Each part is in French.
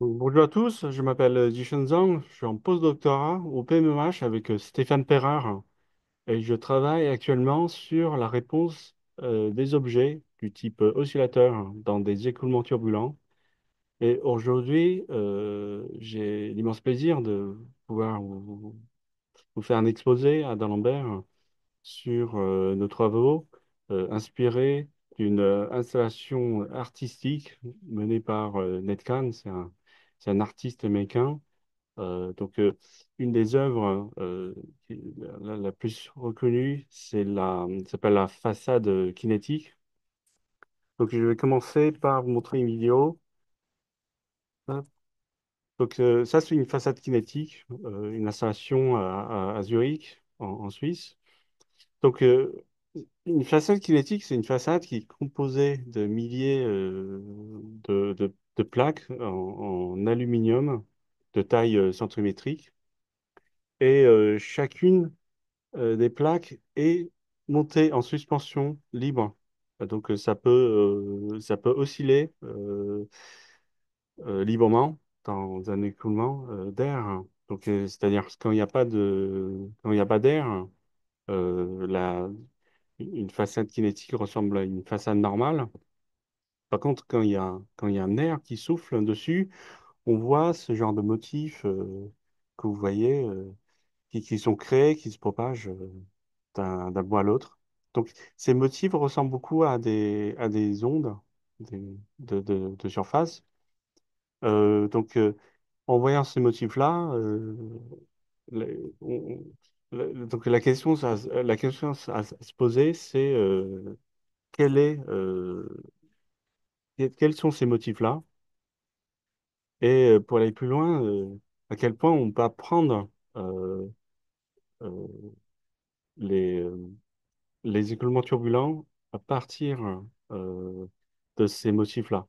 Bonjour à tous, je m'appelle Jishen Zhang, je suis en postdoctorat au PMEH avec Stéphane Perrard et je travaille actuellement sur la réponse des objets du type oscillateur dans des écoulements turbulents. Et aujourd'hui, j'ai l'immense plaisir de pouvoir vous faire un exposé à d'Alembert sur nos travaux inspirés d'une installation artistique menée par Ned Kahn, c'est un artiste américain. Une des œuvres la plus reconnue, s'appelle la façade kinétique. Donc, je vais commencer par vous montrer une vidéo. Hop. Ça, c'est une façade kinétique, une installation à Zurich, en Suisse. Donc, une façade kinétique, c'est une façade qui est composée de milliers de plaques en aluminium de taille centimétrique. Et chacune des plaques est montée en suspension libre. Ça peut osciller librement dans un écoulement d'air. C'est-à-dire que quand il y a pas d'air, une façade kinétique ressemble à une façade normale. Par contre, quand il y a un air qui souffle dessus, on voit ce genre de motifs que vous voyez qui sont créés, qui se propagent d'un bout à l'autre. Donc, ces motifs ressemblent beaucoup à des ondes de surface. Euh, donc, euh, En voyant ces motifs-là, les- on- donc la question à se poser, c'est quels sont ces motifs-là? Et pour aller plus loin, à quel point on peut apprendre euh, euh, les, euh, les écoulements turbulents à partir euh, de ces motifs-là.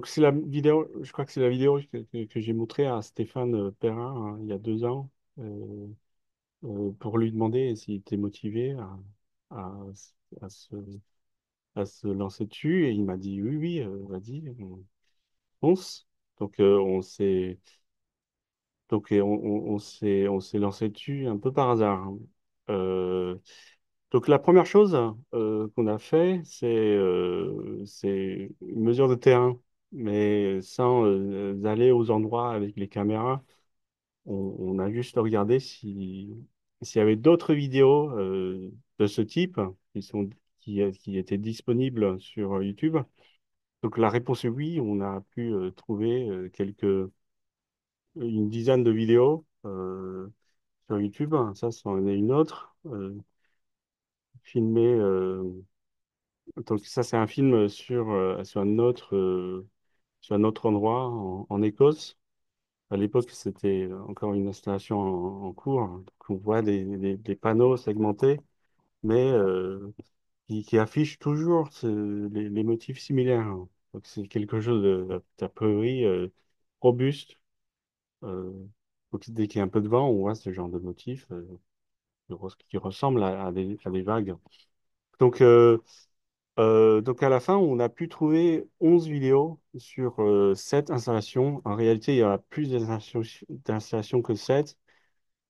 C'est la vidéo, je crois que c'est la vidéo que j'ai montrée à Stéphane Perrin hein, il y a 2 ans euh, pour lui demander s'il était motivé à, à se, à se lancer dessus et il m'a dit oui, oui, vas-y, fonce. On s'est on s'est lancé dessus un peu par hasard. Hein. Euh, la première chose qu'on a fait, c'est une mesure de terrain, mais sans aller aux endroits avec les caméras. On a juste regardé s'il y avait d'autres vidéos de ce type qui étaient disponibles sur YouTube. Donc la réponse est oui, on a pu trouver une dizaine de vidéos sur YouTube. Ça, c'en est une autre filmée. Ça, c'est un film sur un autre endroit en Écosse. À l'époque, c'était encore une installation en cours. Donc, on voit des panneaux segmentés, mais qui affichent toujours les motifs similaires. Donc, c'est quelque chose d'a priori robuste. Euh, donc, dès qu'il y a un peu de vent, on voit ce genre de motifs qui ressemblent à des vagues. Donc, euh, donc à la fin, on a pu trouver 11 vidéos sur 7 installations. En réalité, il y a plus d'installations que 7.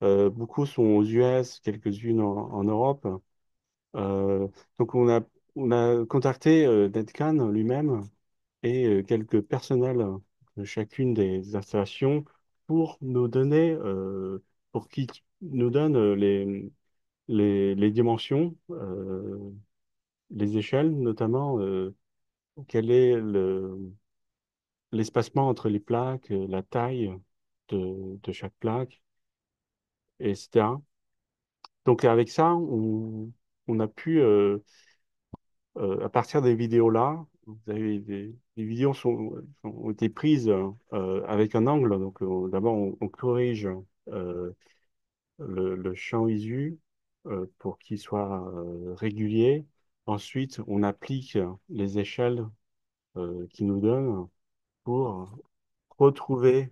Beaucoup sont aux US, quelques-unes en Europe. Euh, donc on a contacté Netcan lui-même et quelques personnels de chacune des installations pour nous donner, pour qu'ils nous donnent les dimensions, les échelles notamment. Quel est l'espacement entre les plaques, la taille de chaque plaque, etc. Donc avec ça, on a pu, à partir des vidéos-là, les vidéos ont été prises avec un angle. D'abord, on corrige euh, le champ ISU pour qu'il soit régulier. Ensuite, on applique les échelles qu'ils nous donnent pour retrouver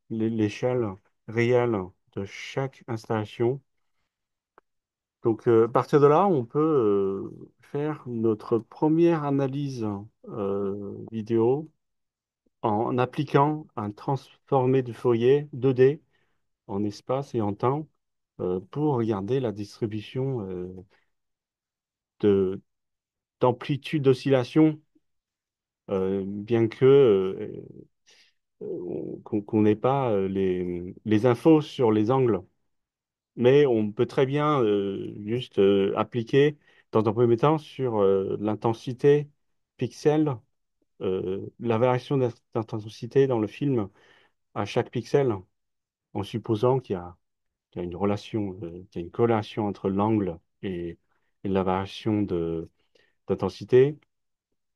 l'échelle réelle de chaque installation. À partir de là, on peut faire notre première analyse vidéo en appliquant un transformé de Fourier 2D en espace et en temps pour regarder la distribution de, d'amplitude d'oscillation, bien que qu'on n'ait pas les infos sur les angles. Mais on peut très bien juste appliquer, dans un premier temps, sur l'intensité pixel, la variation d'intensité dans le film à chaque pixel, en supposant qu'il y a une relation, qu'il y a une corrélation entre l'angle et la variation d'intensité.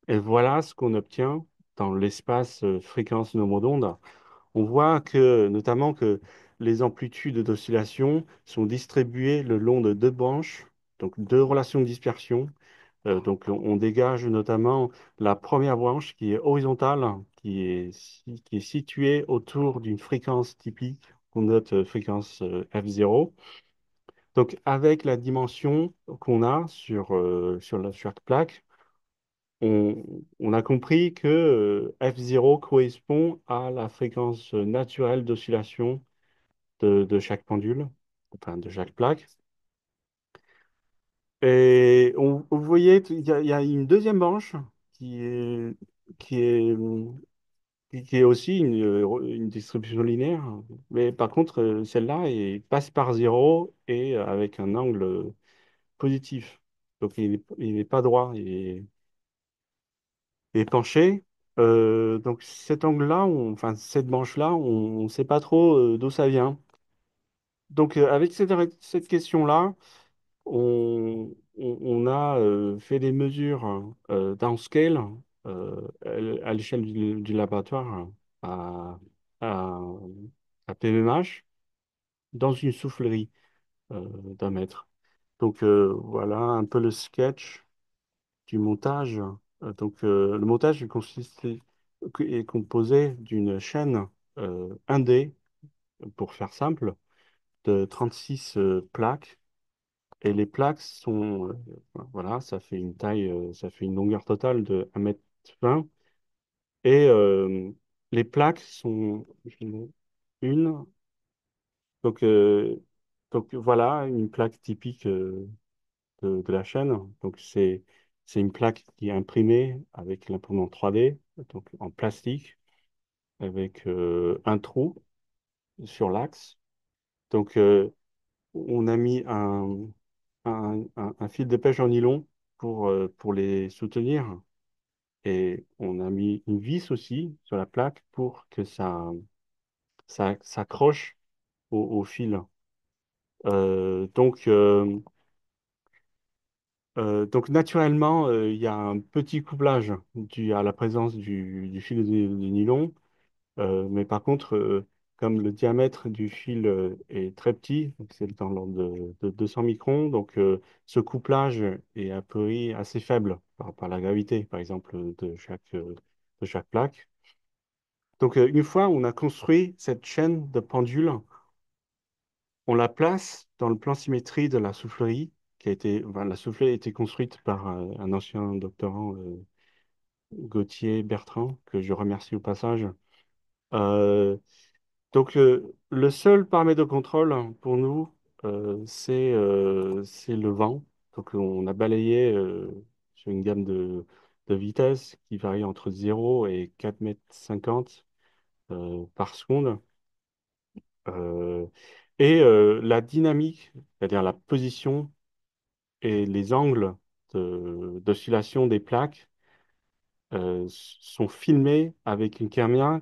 Et voilà ce qu'on obtient dans l'espace fréquence nombre d'ondes. On voit que, notamment, que les amplitudes d'oscillation sont distribuées le long de deux branches, donc deux relations de dispersion. Donc, on dégage notamment la première branche qui est horizontale, qui est située autour d'une fréquence typique qu'on note fréquence F0. Donc, avec la dimension qu'on a sur chaque plaque, on, on a compris que F0 correspond à la fréquence naturelle d'oscillation de chaque pendule, enfin de chaque plaque. Et vous voyez, il y a une deuxième branche qui est, qui est, qui est aussi une distribution linéaire. Mais par contre, celle-là passe par zéro et avec un angle positif. Donc il n'est pas droit, il est penché. Donc cet angle-là, enfin cette branche-là, on ne sait pas trop d'où ça vient. Donc avec cette question-là, on a fait des mesures downscale à l'échelle du laboratoire à, à, à PMMH dans une soufflerie d'1 mètre. Donc voilà un peu le sketch du montage. Le montage est composé d'une chaîne 1D, pour faire simple, de 36 plaques. Et les plaques sont, voilà, ça fait une taille, ça fait une longueur totale de 1,20 m. Et les plaques sont une, donc, voilà, une plaque typique de la chaîne. Donc c'est une plaque qui est imprimée avec l'imprimante 3D, donc en plastique, avec un trou sur l'axe. Donc on a mis un fil de pêche en nylon pour les soutenir. Et on a mis une vis aussi sur la plaque pour que ça s'accroche au fil. Donc naturellement, il y a un petit couplage dû à la présence du fil de nylon. Mais par contre, comme le diamètre du fil est très petit, donc c'est dans l'ordre de 200 microns, donc ce couplage est a priori assez faible par rapport à la gravité, par exemple, de chaque plaque. Donc une fois on a construit cette chaîne de pendules, on la place dans le plan symétrie de la soufflerie, enfin, la soufflerie a été construite par un ancien doctorant, Gauthier Bertrand, que je remercie au passage. Euh, Donc, le seul paramètre de contrôle pour nous, c'est le vent. Donc, on a balayé sur une gamme de vitesse qui varie entre 0 et 4,50 m par seconde. Euh, et la dynamique, c'est-à-dire la position et les angles d'oscillation des plaques, sont filmés avec une caméra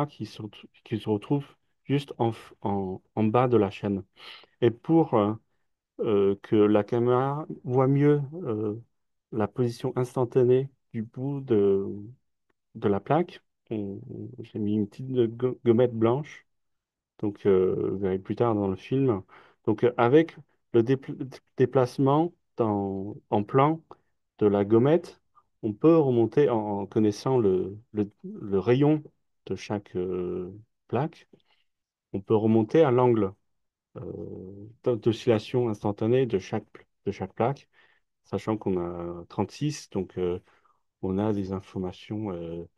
qui se retrouve juste en bas de la chaîne. Et pour que la caméra voit mieux la position instantanée du bout de la plaque, j'ai mis une petite gommette blanche, donc vous verrez plus tard dans le film. Donc avec le déplacement en plan de la gommette, on peut remonter en connaissant le rayon de chaque plaque, on peut remonter à l'angle d'oscillation instantanée de chaque plaque, sachant qu'on a 36, donc on a des informations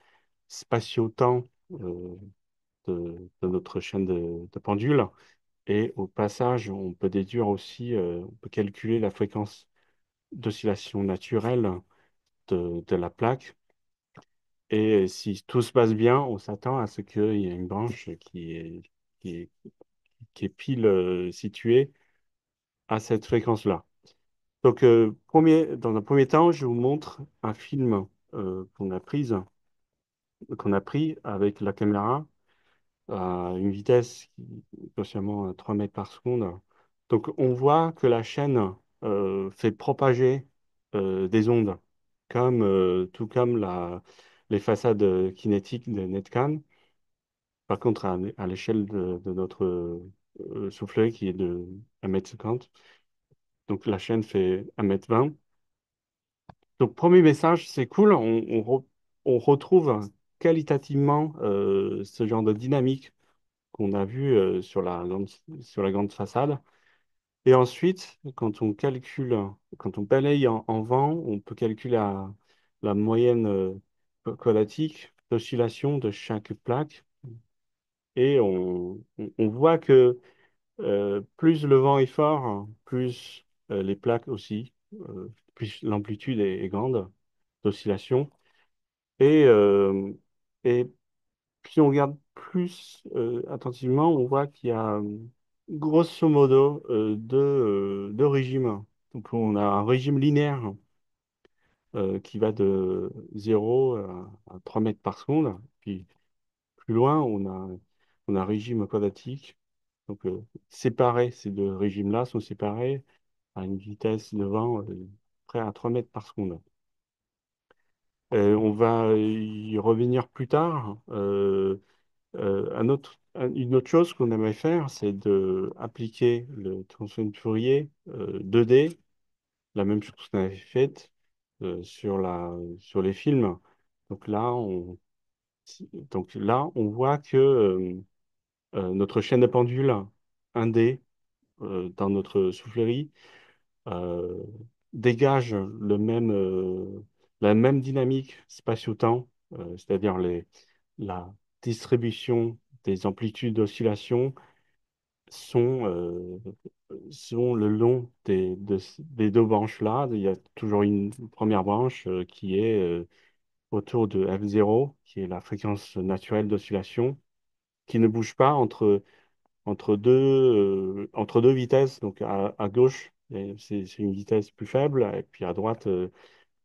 spatio-temps de notre chaîne de pendule. Et au passage, on peut déduire aussi, on peut calculer la fréquence d'oscillation naturelle de la plaque. Et si tout se passe bien, on s'attend à ce qu'il y ait une branche qui est, qui est pile située à cette fréquence-là. Donc, dans un premier temps, je vous montre un film qu'on a pris avec la caméra à une vitesse qui est potentiellement à 3 mètres par seconde. Donc, on voit que la chaîne fait propager des ondes, tout comme les façades kinétiques de Netcam. Par contre, à l'échelle de notre soufflet qui est de 1,50 m, donc la chaîne fait 1,20 m. Donc, premier message, c'est cool, on retrouve qualitativement ce genre de dynamique qu'on a vu sur la grande façade. Et ensuite, quand on balaye en vent, on peut calculer la moyenne quadratique d'oscillation de chaque plaque. Et on voit que plus le vent est fort, plus les plaques aussi, plus l'amplitude est grande d'oscillation. Et, euh, et si on regarde plus attentivement, on voit qu'il y a grosso modo deux régimes. Donc on a un régime linéaire qui va de 0 à 3 mètres par seconde. Puis plus loin, on a un régime quadratique. Donc séparés, ces deux régimes-là sont séparés à une vitesse de vent près à 3 mètres par seconde. On va y revenir plus tard. Une autre chose qu'on aimerait faire, c'est de appliquer le transfert de Fourier 2D, la même chose qu'on avait faite sur les films. Donc là, on voit que notre chaîne de pendule 1D dans notre soufflerie euh, dégage la même dynamique spatio-temps, c'est-à-dire la distribution des amplitudes d'oscillation sont, euh, sont le long des deux branches-là. Il y a toujours une première branche qui est autour de F0, qui est la fréquence naturelle d'oscillation, qui ne bouge pas entre deux vitesses. Donc à gauche, c'est une vitesse plus faible, et puis à droite,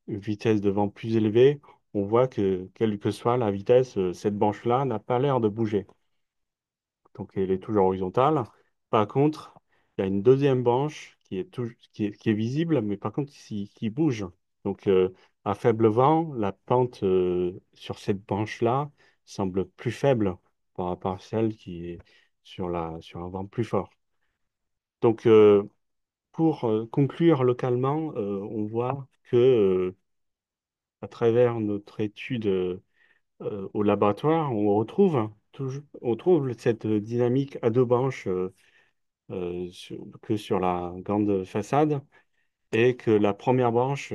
une vitesse de vent plus élevée. On voit que, quelle que soit la vitesse, cette branche-là n'a pas l'air de bouger. Donc elle est toujours horizontale. Par contre, il y a une deuxième branche qui est visible, mais par contre qui bouge. Donc à faible vent, la pente sur cette branche-là semble plus faible par rapport à celle qui est sur un vent plus fort. Donc pour conclure localement, on voit que à travers notre étude au laboratoire, on trouve cette dynamique à deux branches que sur la grande façade et que la première branche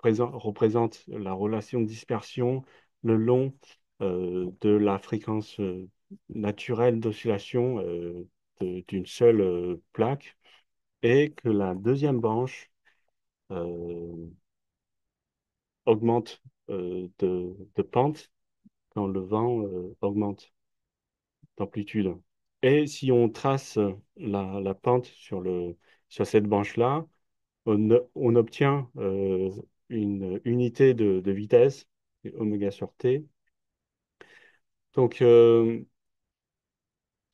représente la relation de dispersion le long de la fréquence naturelle d'oscillation d'une seule plaque et que la deuxième branche euh, augmente de pente quand le vent augmente d'amplitude. Et si on trace la pente sur cette branche-là, on obtient une unité de vitesse, oméga sur t. Donc,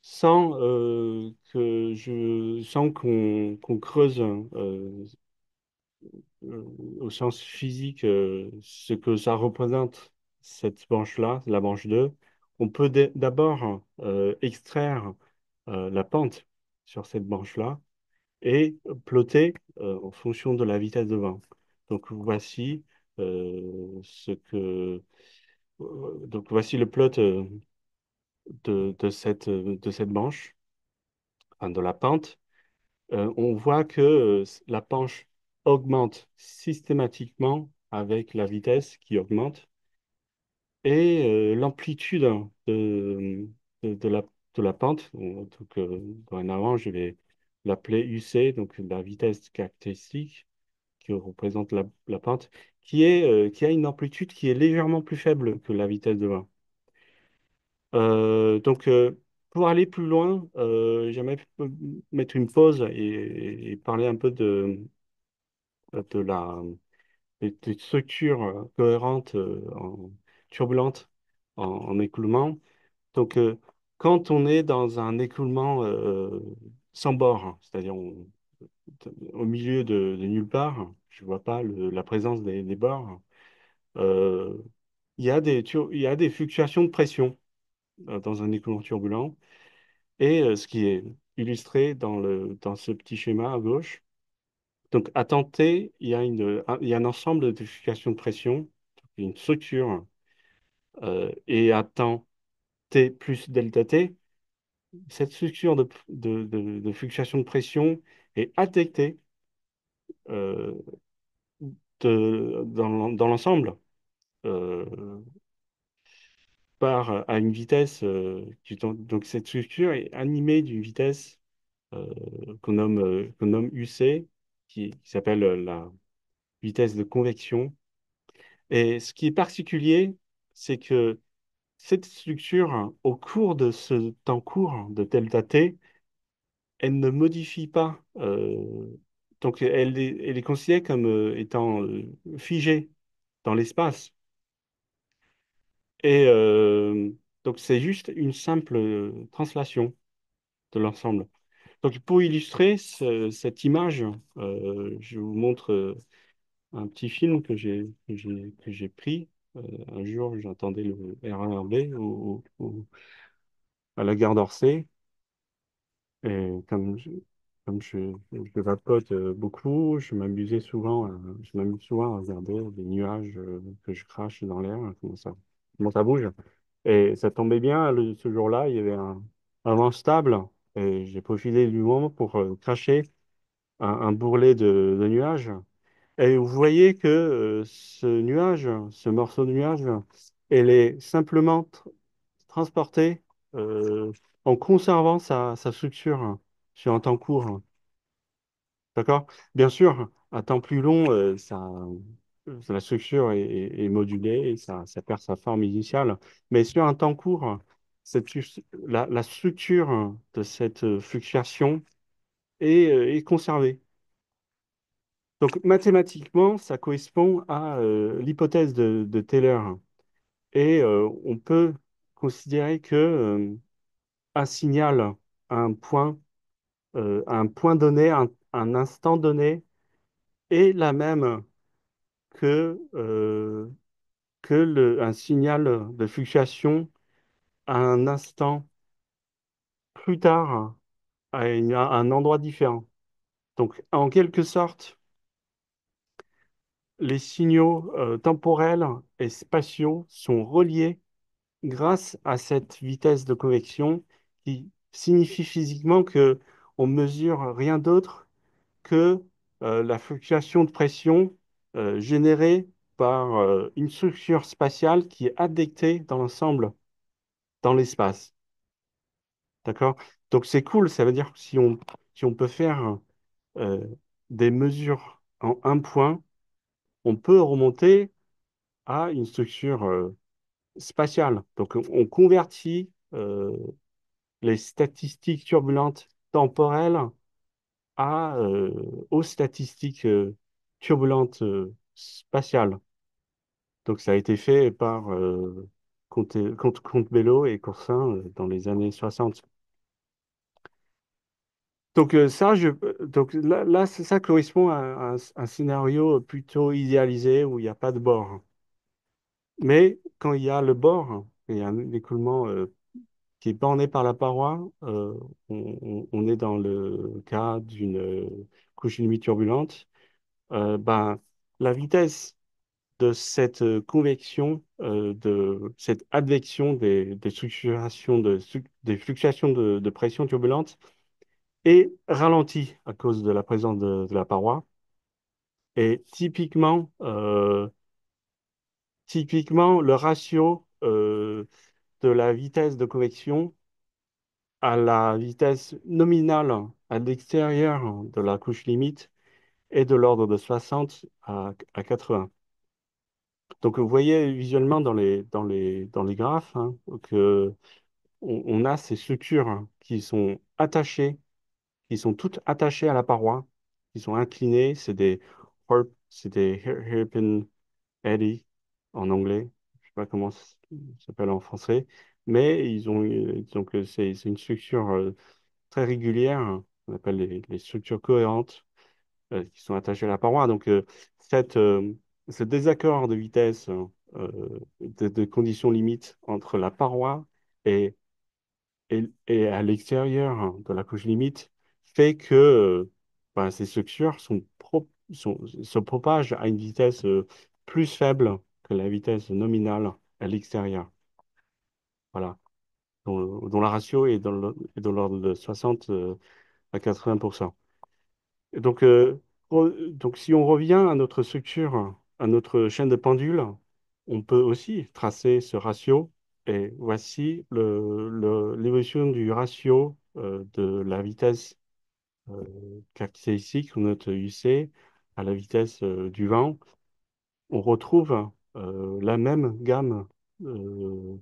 sans qu'on creuse euh, aux sciences physiques ce que ça représente, cette branche-là, la branche 2, on peut d'abord extraire la pente sur cette branche-là et plotter en fonction de la vitesse de vent. Donc voici donc voici le plot de cette branche, enfin, de la pente. On voit que la pente augmente systématiquement avec la vitesse qui augmente et l'amplitude de de la pente. Donc, dorénavant, je vais l'appeler UC, donc la vitesse caractéristique qui représente la pente, qui a une amplitude qui est légèrement plus faible que la vitesse de vent. Donc, pour aller plus loin, j'aimerais mettre une pause et parler un peu de des structures cohérentes turbulentes en écoulement. Donc, quand on est dans un écoulement sans bord, hein, c'est-à-dire au milieu de nulle part, je ne vois pas la présence des bords, euh, il y a des fluctuations de pression dans un écoulement turbulent. Et ce qui est illustré dans ce petit schéma à gauche. Donc, à temps t, il y a un ensemble de fluctuations de pression, une structure, et à temps t plus delta t, cette structure de fluctuation de pression est affectée euh, dans l'ensemble euh, à une vitesse, donc cette structure est animée d'une vitesse qu'on nomme UC, qui s'appelle la vitesse de convection. Et ce qui est particulier, c'est que cette structure, au cours de ce temps court de delta t, elle ne modifie pas. Donc, elle est considérée comme étant figée dans l'espace. Et donc, c'est juste une simple translation de l'ensemble. Donc, pour illustrer cette image, je vous montre un petit film que j'ai pris. Un jour, j'entendais le RERB à la gare d'Orsay. Et comme je vapote beaucoup, je m'amuse souvent à regarder les nuages que je crache dans l'air, hein, comment ça bouge. Et ça tombait bien, ce jour-là, il y avait un vent stable. Et j'ai profité du moment pour cracher un bourrelet de nuages. Et vous voyez que ce morceau de nuage, elle est simplement transporté en conservant sa structure sur un temps court. D'accord? Bien sûr, à temps plus long, la structure est modulée et ça perd sa forme initiale. Mais sur un temps court, la structure de cette fluctuation est conservée. Donc mathématiquement, ça correspond à l'hypothèse de Taylor. Et on peut considérer que un signal à un point donné, un instant donné, est la même que un signal de fluctuation à un instant plus tard, à un endroit différent. Donc, en quelque sorte, les signaux temporels et spatiaux sont reliés grâce à cette vitesse de convection qui signifie physiquement que on mesure rien d'autre que la fluctuation de pression générée par une structure spatiale qui est adaptée dans l'ensemble, dans l'espace. D'accord? Donc c'est cool, ça veut dire que si on peut faire euh, des mesures en un point, on peut remonter à une structure spatiale. Donc on convertit les statistiques turbulentes temporelles aux statistiques turbulentes spatiales. Donc ça a été fait par Comte-Bello et Coursin dans les années 60. Donc ça correspond à un scénario plutôt idéalisé où il n'y a pas de bord. Mais quand il y a le bord, il y a un écoulement qui est borné par la paroi, on est dans le cas d'une couche limite turbulente. Ben, la vitesse de cette convection, de cette advection des fluctuations des fluctuations de pression turbulente est ralentie à cause de la présence de la paroi. Et typiquement, typiquement, le ratio de la vitesse de convection à la vitesse nominale à l'extérieur de la couche limite est de l'ordre de 60 à 80. Donc, vous voyez visuellement dans les graphes que on a ces structures qui sont attachées, qui sont toutes attachées à la paroi, qui sont inclinées. C'est des hairpin eddy en anglais. Je sais pas comment ça s'appelle en français, mais donc c'est une structure très régulière, hein, qu'on appelle les structures cohérentes qui sont attachées à la paroi. Donc cette, ce désaccord de vitesse, de conditions limites entre la paroi et et à l'extérieur de la couche limite fait que ben, ces structures se propagent à une vitesse plus faible que la vitesse nominale à l'extérieur. Voilà. Dont la ratio est dans l'ordre de 60 à 80%. Et donc, donc, si on revient à notre structure, à notre chaîne de pendule, on peut aussi tracer ce ratio. Et voici l'évolution du ratio de la vitesse caractéristique, on note UC, à la vitesse du vent. On retrouve la même gamme euh,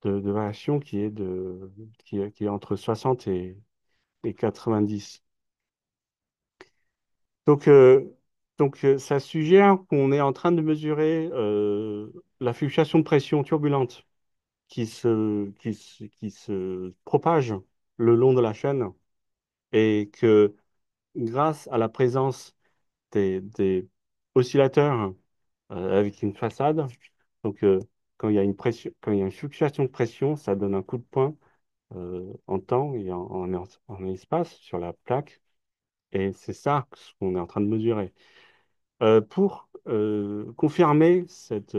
de variation qui est entre 60 et 90. Donc, ça suggère qu'on est en train de mesurer la fluctuation de pression turbulente qui se propage le long de la chaîne et que grâce à la présence des oscillateurs avec une façade, donc quand il y a une pression, quand il y a une fluctuation de pression, ça donne un coup de poing en temps et en espace sur la plaque. Et c'est ça ce qu'on est en train de mesurer. Pour confirmer cette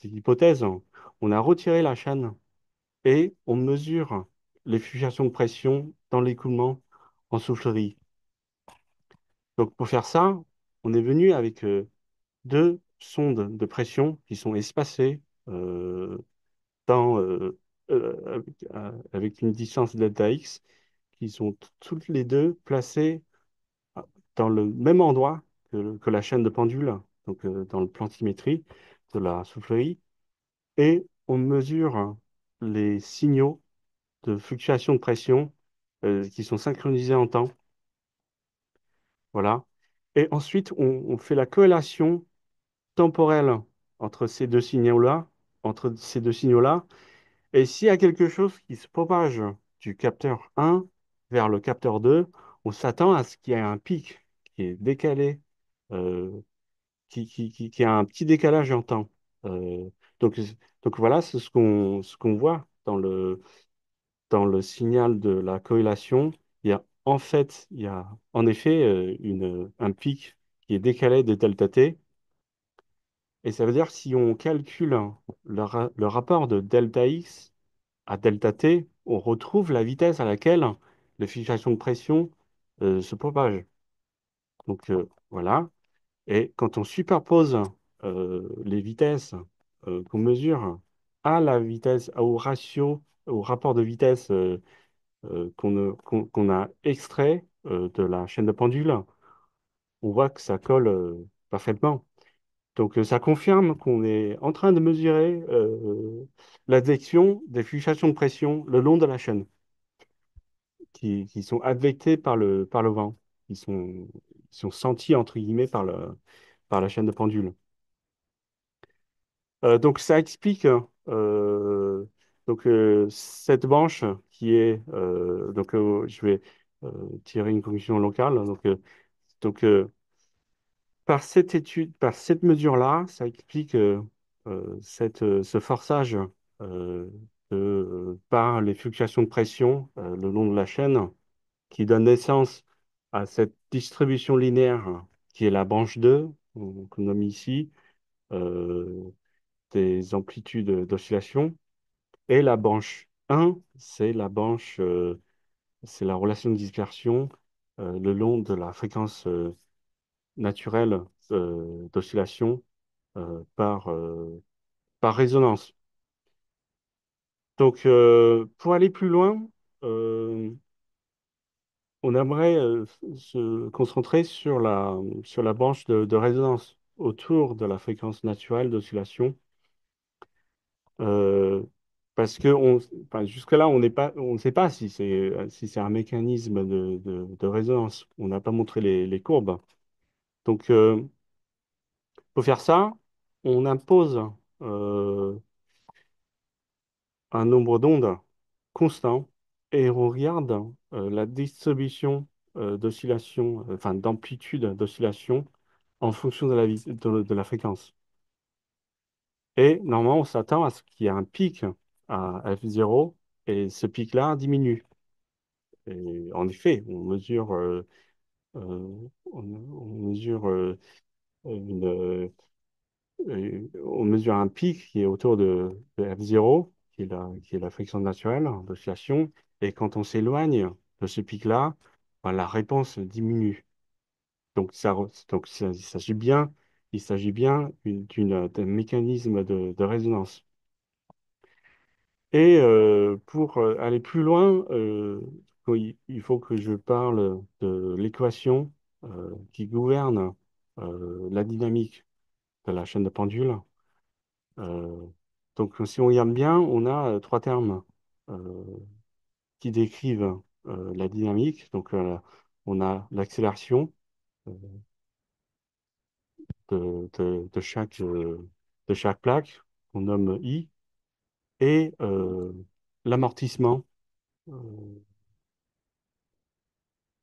hypothèse, on a retiré la chaîne et on mesure les fluctuations de pression dans l'écoulement en soufflerie. Donc pour faire ça, on est venu avec deux sondes de pression qui sont espacées dans, avec une distance delta X, qui sont toutes les deux placées dans le même endroit que la chaîne de pendule, donc dans le plantimétrie de la soufflerie, et on mesure les signaux de fluctuation de pression qui sont synchronisés en temps. Voilà. Et ensuite, on fait la corrélation temporelle entre ces deux signaux-là, entre ces deux signaux-là. Et s'il y a quelque chose qui se propage du capteur 1 vers le capteur 2, on s'attend à ce qu'il y ait un pic qui est décalé, euh, qui a un petit décalage en temps. Euh, donc, donc voilà, c'est ce qu'on voit dans le signal de la corrélation. Il y a en effet un pic qui est décalé de delta t. Et ça veut dire que si on calcule le rapport de delta x à delta t, on retrouve la vitesse à laquelle les fluctuations de pression se propagent. Donc voilà. Et quand on superpose les vitesses qu'on mesure à la vitesse, au ratio, au rapport de vitesse qu'on a extrait de la chaîne de pendule, on voit que ça colle parfaitement. Donc ça confirme qu'on est en train de mesurer l'advection des fluctuations de pression le long de la chaîne, qui sont advectées par le vent, qui sont senties entre guillemets par la chaîne de pendule. Donc ça explique cette branche qui est je vais tirer une conclusion locale. Donc par cette étude, par cette mesure-là, ça explique ce forçage euh, par les fluctuations de pression le long de la chaîne qui donne naissance à cette distribution linéaire qui est la branche 2 qu'on nomme ici. euh, des amplitudes d'oscillation. Et la branche 1, c'est la relation de dispersion le long de la fréquence naturelle d'oscillation par par résonance. Donc, pour aller plus loin, euh, on aimerait se concentrer sur la branche de résonance autour de la fréquence naturelle d'oscillation. euh, Parce que enfin, jusque-là, on ne sait pas si c'est un mécanisme de résonance. On n'a pas montré les courbes. Donc, pour faire ça, on impose euh, un nombre d'ondes constant et on regarde la distribution d'oscillation, enfin d'amplitude d'oscillation en fonction de la fréquence. Et normalement, on s'attend à ce qu'il y ait un pic à F0 et ce pic-là diminue. Et en effet, on mesure on mesure un pic qui est autour de F0, qui est la friction naturelle d'oscillation. Et quand on s'éloigne de ce pic-là, ben, la réponse diminue. Il s'agit bien d'un mécanisme de résonance. Et pour aller plus loin, oui, il faut que je parle de l'équation qui gouverne la dynamique de la chaîne de pendule. Euh, donc, si on regarde bien, on a trois termes euh, qui décrivent la dynamique. Donc, on a l'accélération euh, de chaque plaque, qu'on nomme I, et l'amortissement euh,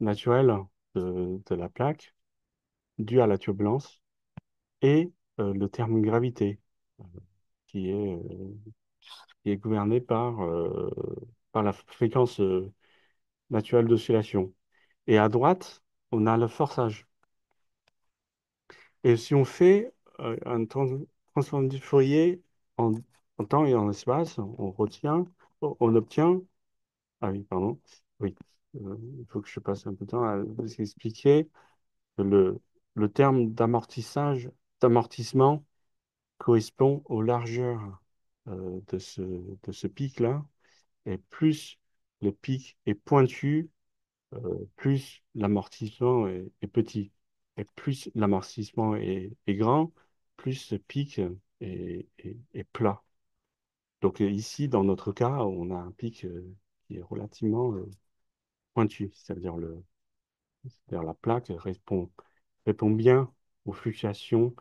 naturel de la plaque dû à la turbulence, et le terme gravité, euh, qui est, euh, qui est gouverné par la fréquence naturelle d'oscillation. Et à droite, on a le forçage. Et si on fait transform du Fourier en, en temps et en espace, on obtient, ah oui, pardon, oui, il faut que je passe un peu de temps à vous expliquer que le terme d'amortissement correspond aux largeurs de ce pic-là, et plus le pic est pointu, plus l'amortissement est petit. Et plus l'amortissement est grand, plus ce pic est plat. Donc ici, dans notre cas, on a un pic qui est relativement pointu. C'est-à-dire la plaque répond bien aux fluctuations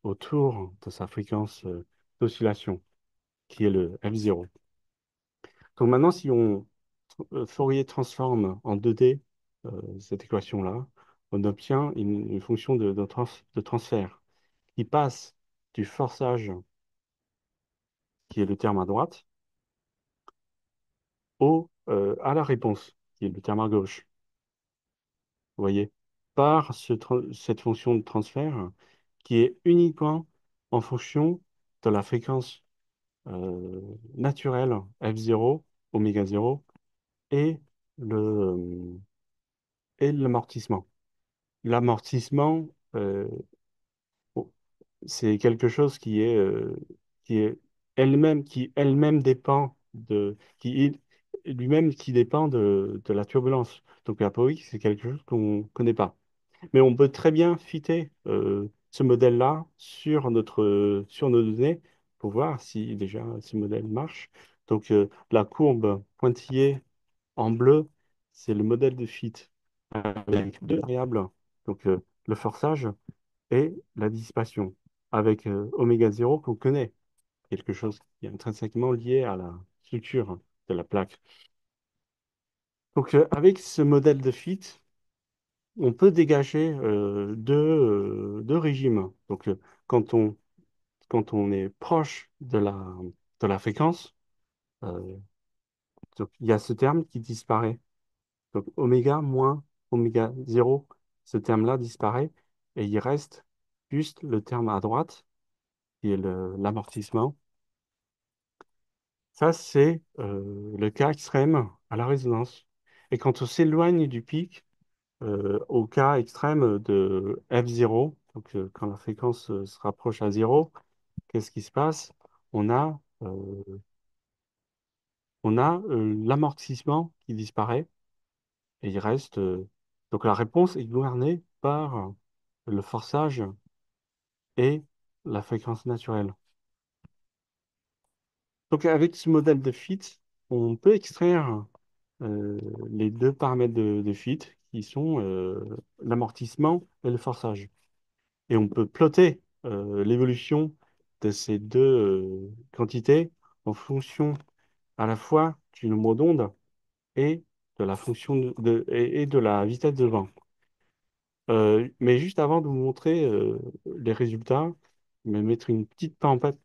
autour de sa fréquence d'oscillation, qui est le F0. Donc maintenant, si on Fourier transforme en 2D cette équation-là, on obtient une fonction de transfert qui passe du forçage, qui est le terme à droite, à la réponse, qui est le terme à gauche. Vous voyez, par cette fonction de transfert qui est uniquement en fonction de la fréquence euh, naturelle F0, oméga 0, et le, et l'amortissement. L'amortissement, bon, c'est quelque chose qui est qui elle-même dépend lui-même qui dépend de la turbulence. Donc, a priori, c'est quelque chose qu'on ne connaît pas. Mais on peut très bien fitter ce modèle-là sur nos données pour voir si déjà ce modèle marche. Donc, la courbe pointillée en bleu, c'est le modèle de fit avec deux variables. Donc, le forçage et la dissipation avec oméga 0 qu'on connaît, quelque chose qui est intrinsèquement lié à la structure de la plaque. Donc, avec ce modèle de fit, on peut dégager deux régimes. Donc, quand on est proche de la fréquence, euh, donc, il y a ce terme qui disparaît. Donc, oméga moins oméga 0, ce terme-là disparaît et il reste juste le terme à droite, qui est l'amortissement. Ça, c'est le cas extrême à la résonance. Et quand on s'éloigne du pic, au cas extrême de F0, donc quand la fréquence se rapproche à zéro, qu'est-ce qui se passe? on a, euh, on a l'amortissement qui disparaît et il reste. Donc la réponse est gouvernée par le forçage et la fréquence naturelle. Donc avec ce modèle de fit, on peut extraire euh, les deux paramètres de fit qui sont l'amortissement et le forçage. Et on peut plotter l'évolution de ces deux quantités en fonction à la fois du nombre d'ondes et de la fonction et de la vitesse de vent. Mais juste avant de vous montrer les résultats, je vais mettre une petite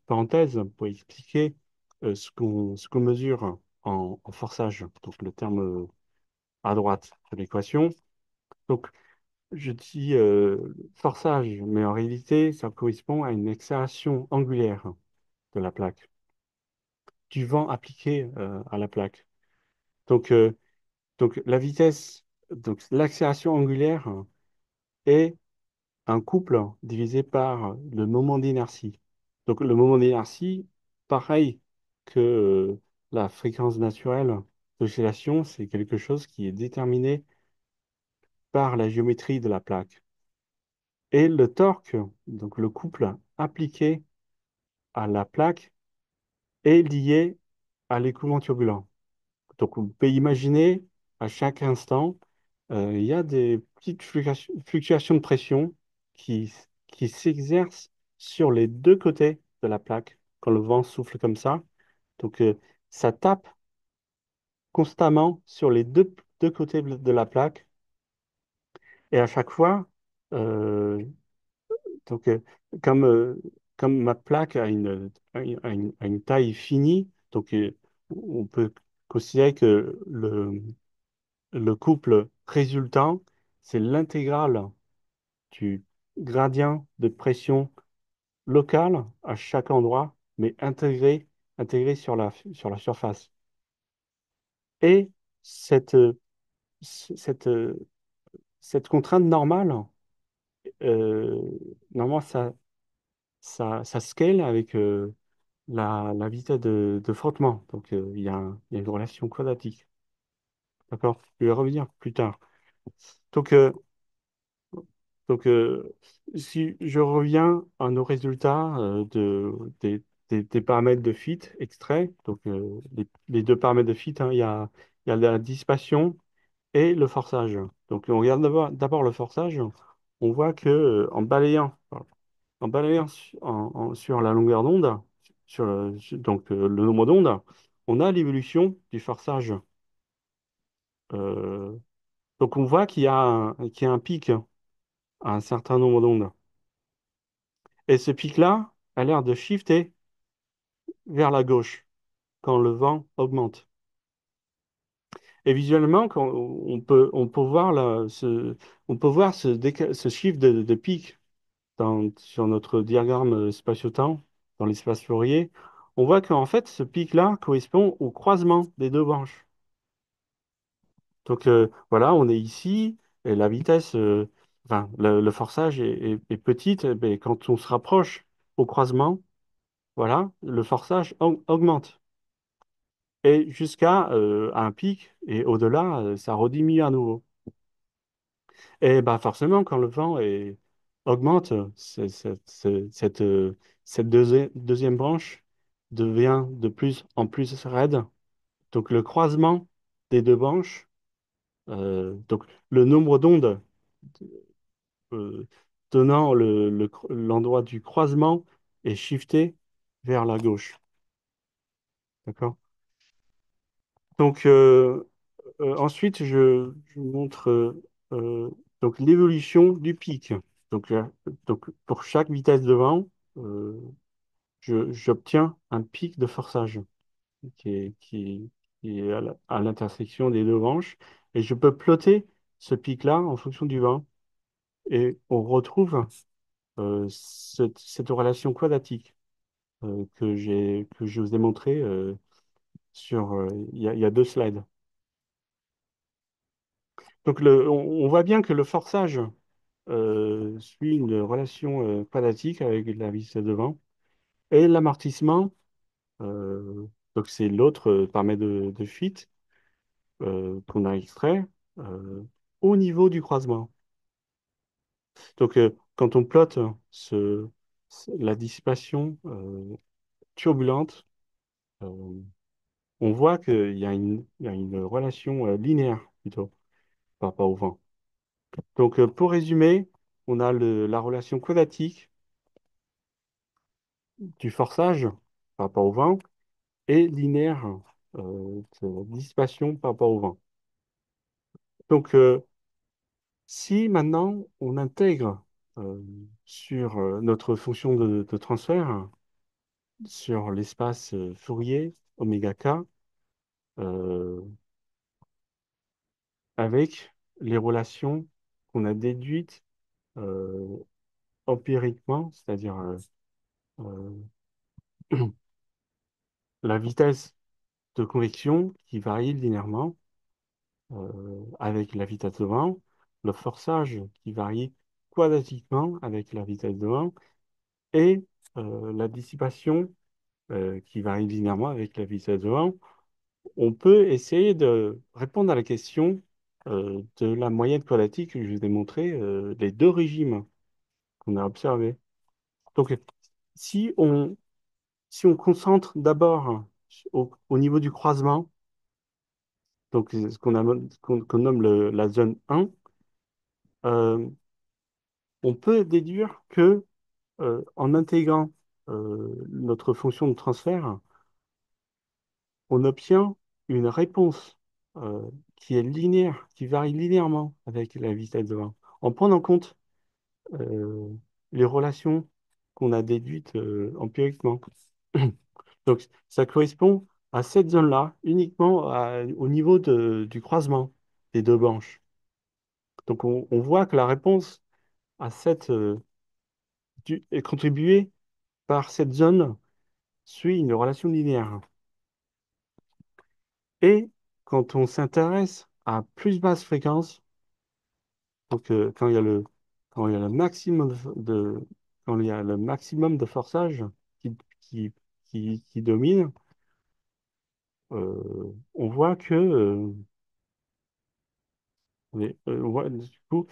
parenthèse pour expliquer ce qu'on mesure en forçage, donc le terme à droite de l'équation. Donc, je dis forçage, mais en réalité, ça correspond à une accélération angulaire de la plaque, du vent appliqué à la plaque. Donc, euh, donc la vitesse, donc l'accélération angulaire est un couple divisé par le moment d'inertie. Donc le moment d'inertie, pareil que la fréquence naturelle d'oscillation, c'est quelque chose qui est déterminé par la géométrie de la plaque. Et le torque, donc le couple appliqué à la plaque, est lié à l'écoulement turbulent. Donc on peut imaginer à chaque instant, il y a des petites fluctuations de pression qui, qui s'exercent sur les deux côtés de la plaque quand le vent souffle comme ça. Donc ça tape constamment sur les deux côtés de la plaque et à chaque fois, euh, donc, comme, euh, comme ma plaque a une taille finie, donc on peut considérer que le couple résultant, c'est l'intégrale du gradient de pression local à chaque endroit, mais intégré sur la surface. Et cette, cette, cette contrainte normale, euh, normalement, ça scale avec la vitesse de frottement. Donc, il y a une relation quadratique. D'accord? Je vais revenir plus tard. Donc, donc, si je reviens à nos résultats des paramètres de fit extraits, donc les deux paramètres de fit, hein, il y a la dissipation et le forçage. Donc, on regarde d'abord le forçage. On voit que en balayant sur la longueur d'onde, donc le nombre d'ondes, on a l'évolution du forçage. Euh, donc on voit qu'il y a un pic à un certain nombre d'ondes. Et ce pic-là a l'air de shifter vers la gauche quand le vent augmente. Et visuellement, on peut voir ce shift de pic sur notre diagramme spatio-temps, dans l'espace Fourier. On voit qu'en fait, ce pic-là correspond au croisement des deux branches. Donc voilà, on est ici, et la vitesse, enfin, le forçage est petite, mais quand on se rapproche au croisement, voilà, le forçage augmente. Et jusqu'à un pic, et au-delà, ça rediminue à nouveau. Et bah forcément, quand le vent augmente, cette deuxième branche devient de plus en plus raide. Donc le croisement des deux branches, donc le nombre d'ondes euh, donnant l'endroit du croisement est shifté vers la gauche. D'accord? Donc ensuite, je vous montre donc l'évolution du pic. Donc pour chaque vitesse de vent, euh, j'obtiens un pic de forçage qui est à l'intersection des deux branches. Et je peux plotter ce pic-là en fonction du vent. Et on retrouve cette relation quadratique que je vous ai montré il y a deux slides. Donc on voit bien que le forçage suit une relation quadratique avec la vitesse de vent et l'amortissement Donc c'est l'autre paramètre de fuite qu'on a extrait euh, au niveau du croisement. Donc quand on plotte la dissipation turbulente, euh, on voit qu'il y a une relation linéaire plutôt par rapport au vent. Donc pour résumer, on a la relation quadratique du forçage par rapport au vent et linéaire de la dissipation par rapport au vent. Donc si maintenant on intègre euh, sur notre fonction de transfert, sur l'espace Fourier, oméga k, euh, avec les relations qu'on a déduites euh, empiriquement, c'est-à-dire la vitesse de convection qui varie linéairement avec la vitesse de vent, le forçage qui varie quadratiquement avec la vitesse de vent et la dissipation qui varie linéairement avec la vitesse de vent. On peut essayer de répondre à la question de la moyenne quadratique que je vous ai montré, les deux régimes qu'on a observés. Donc, si on, si on concentre d'abord au niveau du croisement, donc ce qu'on nomme la zone 1, euh, on peut déduire que en intégrant notre fonction de transfert, on obtient une réponse euh, qui est linéaire, qui varie linéairement avec la vitesse de vent, en prenant en compte euh, les relations qu'on a déduites empiriquement. Donc, ça correspond à cette zone-là, uniquement au niveau du croisement des deux branches. Donc, on voit que la réponse à est contribuée par cette zone suit une relation linéaire. Et quand on s'intéresse à plus basse fréquence, donc quand il y a le maximum quand il y a le maximum de forçage qui, qui, qui domine, on voit que on voit, du coup,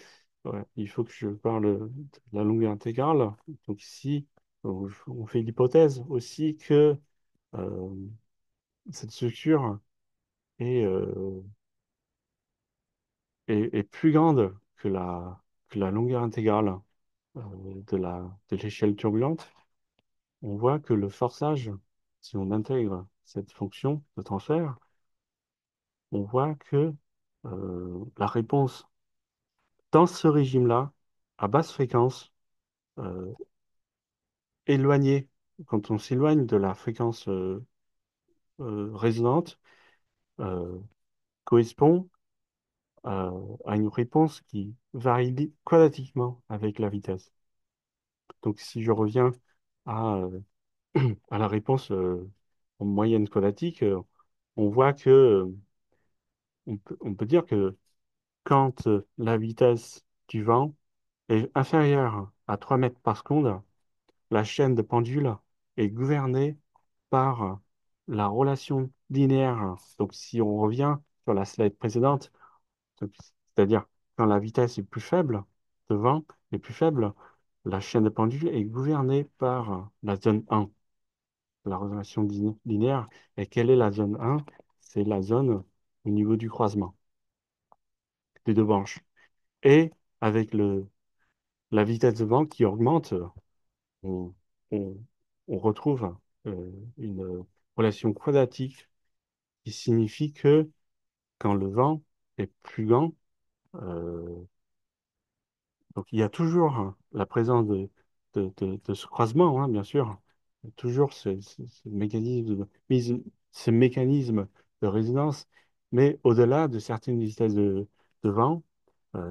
ouais, il faut que je parle de la longueur intégrale. Donc ici, on fait l'hypothèse aussi que euh, cette structure est, est plus grande que la longueur intégrale de l'échelle turbulente. On voit que le forçage, si on intègre cette fonction de transfert, on voit que la réponse dans ce régime-là, à basse fréquence, euh, éloignée, quand on s'éloigne de la fréquence résonante, euh, correspond à une réponse qui varie quadratiquement avec la vitesse. Donc si je reviens à, à la réponse en moyenne quadratique, on voit que on peut dire que quand la vitesse du vent est inférieure à 3 mètres par seconde, la chaîne de pendule est gouvernée par la relation linéaire. Donc, si on revient sur la slide précédente, c'est-à-dire quand la vitesse est plus faible, de vent est plus faible, la chaîne de pendule est gouvernée par la zone 1, la relation linéaire. Et quelle est la zone 1? C'est la zone au niveau du croisement des deux branches. Et avec la vitesse de vent qui augmente, on, on- on retrouve une relation quadratique qui signifie que quand le vent est plus grand, euh, donc il y a toujours la présence de ce croisement, hein, bien sûr, il y a toujours ce mécanisme, ce mécanisme de résonance, mais au-delà de certaines vitesses de vent,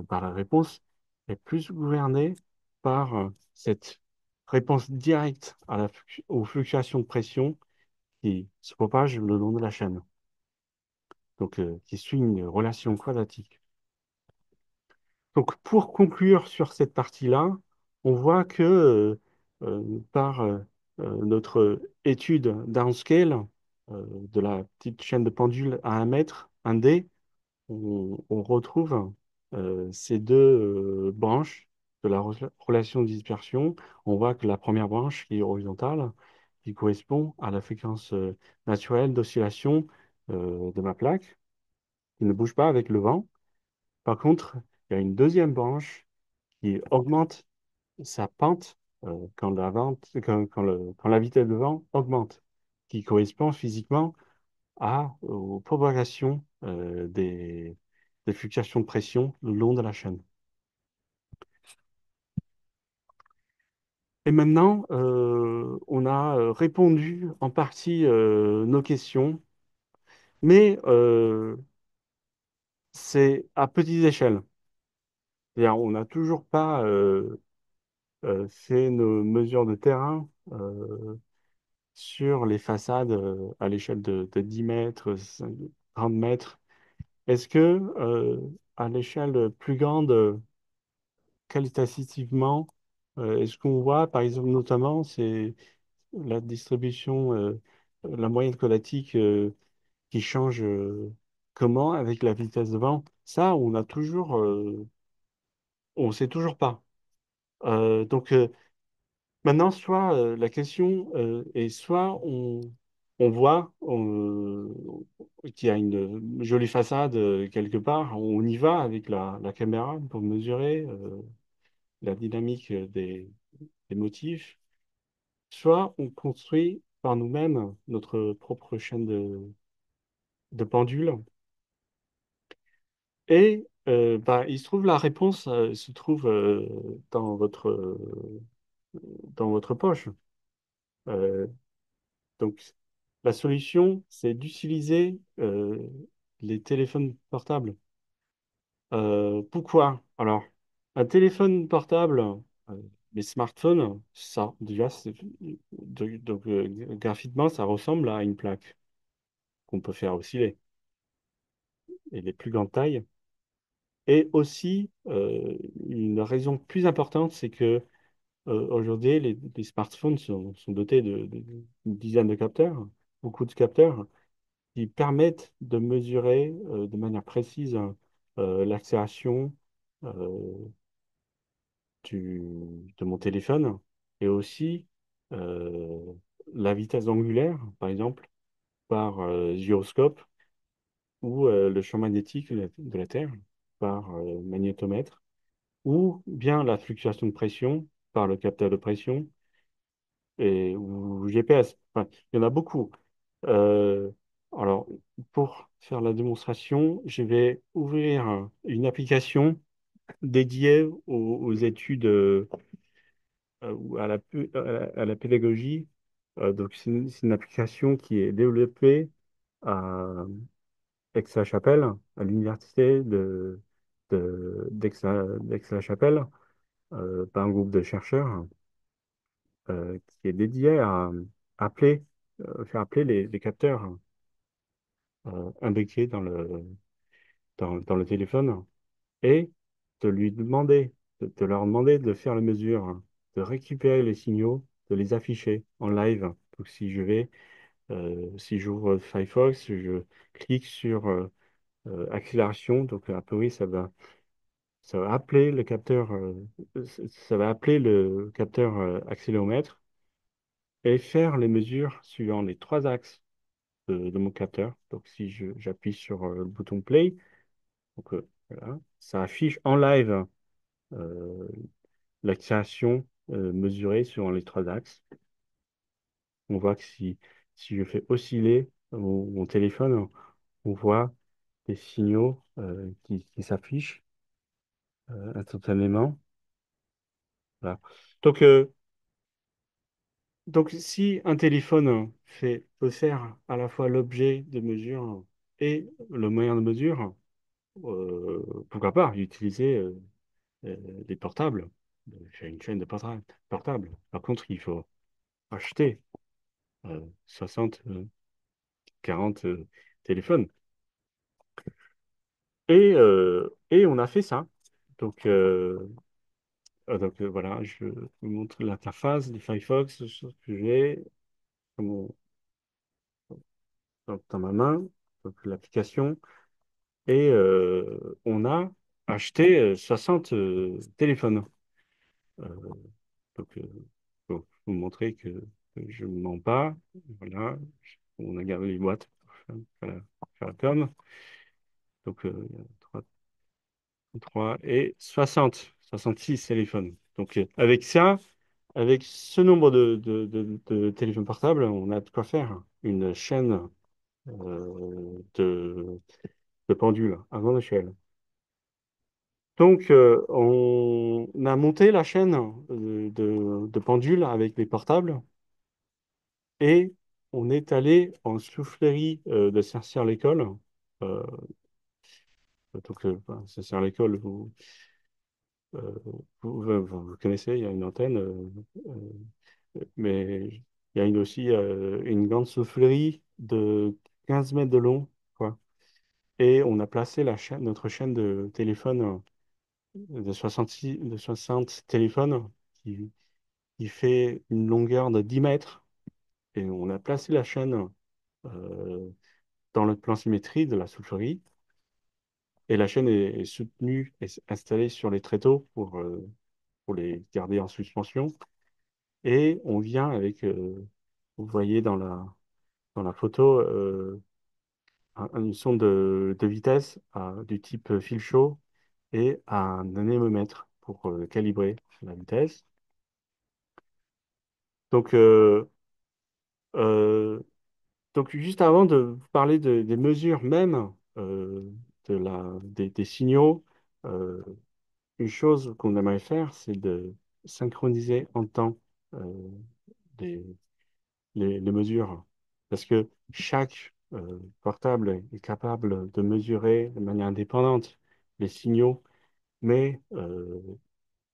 par la réponse est plus gouvernée par cette réponse directe aux fluctuations de pression qui se propagent le long de la chaîne, donc qui suit une relation quadratique. Donc pour conclure sur cette partie-là, on voit que par notre étude downscale, de la petite chaîne de pendule à 1 mètre, un dé, on retrouve ces deux branches de la relation de dispersion. On voit que la première branche, qui est horizontale, qui correspond à la fréquence naturelle d'oscillation de ma plaque, qui ne bouge pas avec le vent. Par contre, il y a une deuxième branche qui augmente sa pente quand la vitesse de vent augmente, qui correspond physiquement aux propagations des fluctuations de pression le long de la chaîne. Et maintenant, on a répondu en partie nos questions, mais c'est à petite échelle. C'est-à-dire, on n'a toujours pas fait nos mesures de terrain sur les façades à l'échelle de 10 mètres, 30 mètres. Est-ce que, à l'échelle plus grande, qualitativement, est-ce qu'on voit, par exemple, notamment, c'est la distribution, la moyenne quadratique qui change comment avec la vitesse de vent? Ça, on sait toujours pas. Donc, maintenant, soit la question est soit on voit qu'il y a une jolie façade quelque part, on y va avec la caméra pour mesurer la dynamique des motifs, soit on construit par nous-mêmes notre propre chaîne de pendules. Et bah, il se trouve la réponse se trouve dans votre poche. Euh, donc, la solution, c'est d'utiliser les téléphones portables. Pourquoi? Alors, un téléphone portable, euh, les smartphones, ça, déjà, graphiquement, ça ressemble à une plaque qu'on peut faire osciller. Et les plus grandes tailles. Et aussi, une raison plus importante, c'est que aujourd'hui, les smartphones sont dotés d'une dizaine de capteurs, beaucoup de capteurs, qui permettent de mesurer de manière précise l'accélération euh, de mon téléphone et aussi euh, la vitesse angulaire, par exemple, par gyroscope ou le champ magnétique de la Terre par magnétomètre, ou bien la fluctuation de pression par le capteur de pression ou GPS. Enfin, il y en a beaucoup. Euh, alors, pour faire la démonstration, je vais ouvrir une application dédiée aux études ou à la pédagogie. Donc, c'est une application qui est développée à Aix-la-Chapelle, à l'université d'Aix-la-Chapelle, par un groupe de chercheurs qui est dédié à appeler, faire appeler les capteurs imbriqués dans le téléphone et de leur demander de faire la mesure, de récupérer les signaux, de les afficher en live. Donc si j'ouvre Firefox, je clique sur accélération, donc a priori ça va appeler le capteur, ça va appeler le capteur accéléromètre et faire les mesures suivant les trois axes de mon capteur. Donc, si j'appuie sur le bouton play, donc, voilà, ça affiche en live euh, l'accélération mesurée suivant les trois axes. On voit que si je fais osciller mon téléphone, on voit des signaux qui s'affichent instantanément. Voilà. Donc, donc, si un téléphone peut faire à la fois l'objet de mesure et le moyen de mesure, pourquoi pas utiliser euh, des portables, faire une chaîne de portables. Par contre, il faut acheter 60, 40 téléphones. Et on a fait ça. Donc, voilà, je vous montre l'interface de Firefox, ce que j'ai. Comment- dans ma main, donc l'application, et on a acheté 60 téléphones. Euh, donc, pour vous montrer que je ne mens pas, voilà, on a gardé les boîtes pour faire la com. Donc, il y a 3 et 66 téléphones. Donc, avec ça, avec ce nombre de téléphones portables, on a de quoi faire une chaîne de pendules à grande échelle. Donc, on a monté la chaîne de pendules avec les portables et on est allé en soufflerie de Saint-Cyr-l'École. Euh, Saint-Cyr-l'École, euh, vous connaissez, il y a une antenne, mais il y a aussi une grande soufflerie de 15 mètres de long, quoi. Et on a placé notre chaîne de téléphone de 60 téléphones qui, qui fait une longueur de 10 mètres. Et on a placé la chaîne euh, dans le plan symétrie de la soufflerie. Et la chaîne est soutenue et installée sur les tréteaux pour les garder en suspension. Et on vient avec, vous voyez dans la photo, une sonde de vitesse du type fil chaud et un anémomètre pour calibrer la vitesse. Donc, euh, donc juste avant de vous parler des mesures même des signaux, euh, une chose qu'on aimerait faire, c'est de synchroniser en temps euh, des, les mesures. Parce que chaque portable est capable de mesurer de manière indépendante les signaux, mais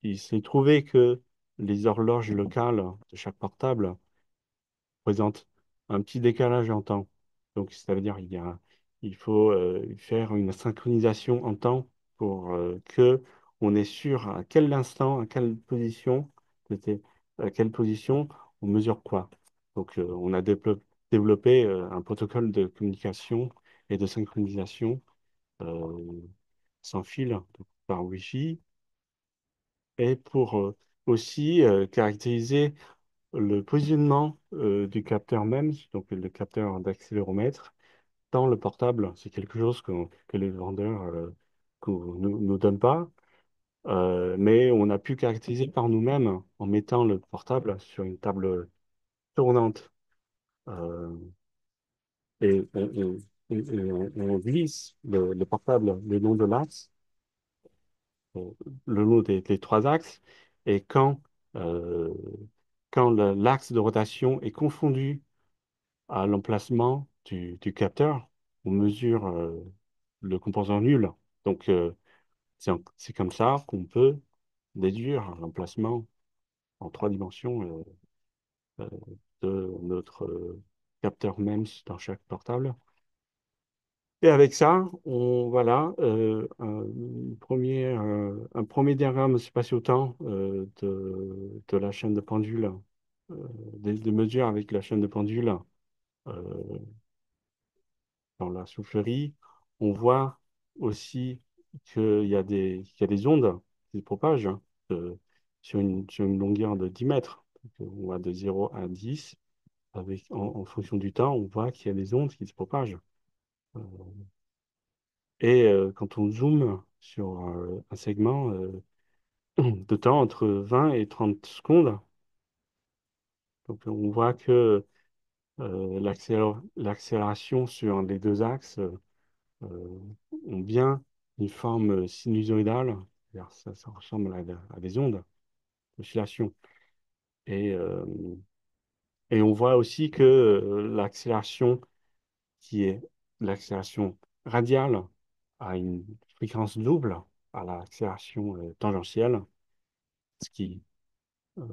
il s'est trouvé que les horloges locales de chaque portable présente un petit décalage en temps. Donc, ça veut dire il faut faire une synchronisation en temps pour que on est sûr à quel instant, c'était- à quelle position on mesure quoi. Donc, on a développé un protocole de communication et de synchronisation euh, sans fil, donc par Wi-Fi, et pour aussi caractériser le positionnement du capteur MEMS, donc le capteur d'accéléromètre, dans le portable. C'est quelque chose que les vendeurs nous donnent pas, mais on a pu caractériser par nous-mêmes en mettant le portable sur une table tournante. Euh, et on glisse le portable le long de l'axe, euh, le long des trois axes, et euh, quand l'axe de rotation est confondu à l'emplacement du capteur, on mesure le composant nul. Donc, c'est comme ça qu'on peut déduire l'emplacement en 3 dimensions euh, de notre capteur MEMS dans chaque portable. Et avec ça, voilà, un premier diagramme spatio-temps de la chaîne de pendule, des mesures avec la chaîne de pendule euh, dans la soufflerie. On voit aussi qu'il y a des ondes qui se propagent sur une longueur de 10 mètres. Donc, on voit de 0 à 10. En fonction du temps, on voit qu'il y a des ondes qui se propagent. Euh, et quand on zoome sur un segment de temps entre 20 et 30 secondes, donc on voit que l'accélération sur les deux axes euh, ont bien une forme sinusoïdale, c'est-à-dire ça ressemble à des ondes d'oscillation. Et, euh, et on voit aussi que l'accélération qui est l'accélération radiale a une fréquence double à l'accélération tangentielle, ce qui euh,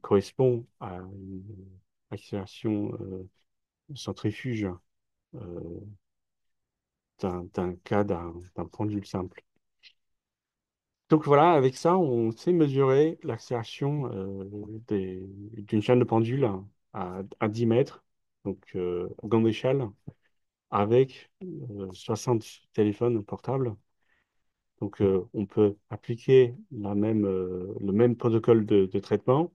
correspond à une accélération centrifuge euh, d'un cas d'un pendule simple. Donc voilà, avec ça, on sait mesurer l'accélération d'une chaîne de pendule à 10 mètres. donc à grande échelle, avec 60 téléphones portables. Donc, on peut appliquer le même protocole de traitement.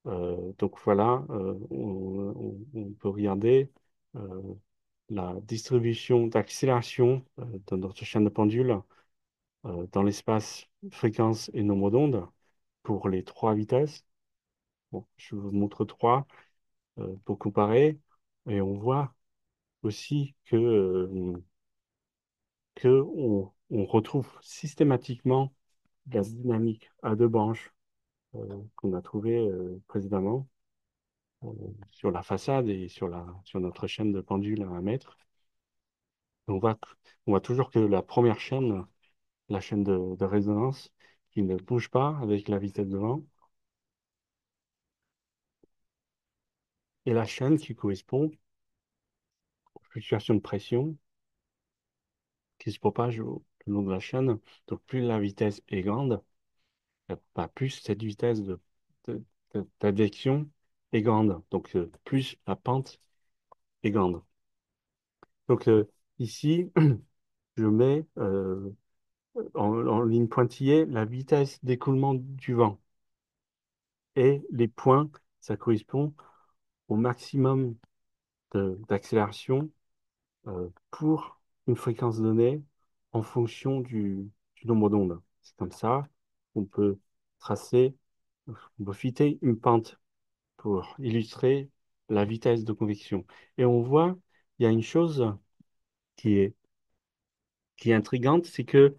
Donc, voilà, on peut regarder euh, la distribution d'accélération de notre chaîne de pendule dans l'espace fréquence et nombre d'ondes pour les trois vitesses. Bon, je vous montre trois pour comparer. Et on voit aussi on retrouve systématiquement la dynamique à deux branches qu'on a trouvée précédemment euh, sur la façade et sur notre chaîne de pendule à 1 mètre. On voit toujours que la première chaîne, la chaîne de résonance, qui ne bouge pas avec la vitesse de vent, et la chaîne qui correspond aux fluctuations de pression qui se propagent le long de la chaîne. Donc plus la vitesse est grande, plus cette vitesse d'advection est grande. Donc plus la pente est grande. Donc ici, je mets en ligne pointillée la vitesse d'écoulement du vent. Et les points, ça correspond au maximum d'accélération pour une fréquence donnée en fonction du nombre d'ondes. C'est comme ça qu'on peut tracer, on peut fitter une pente pour illustrer la vitesse de convection. Et on voit, il y a une chose qui est, qui est intrigante, c'est que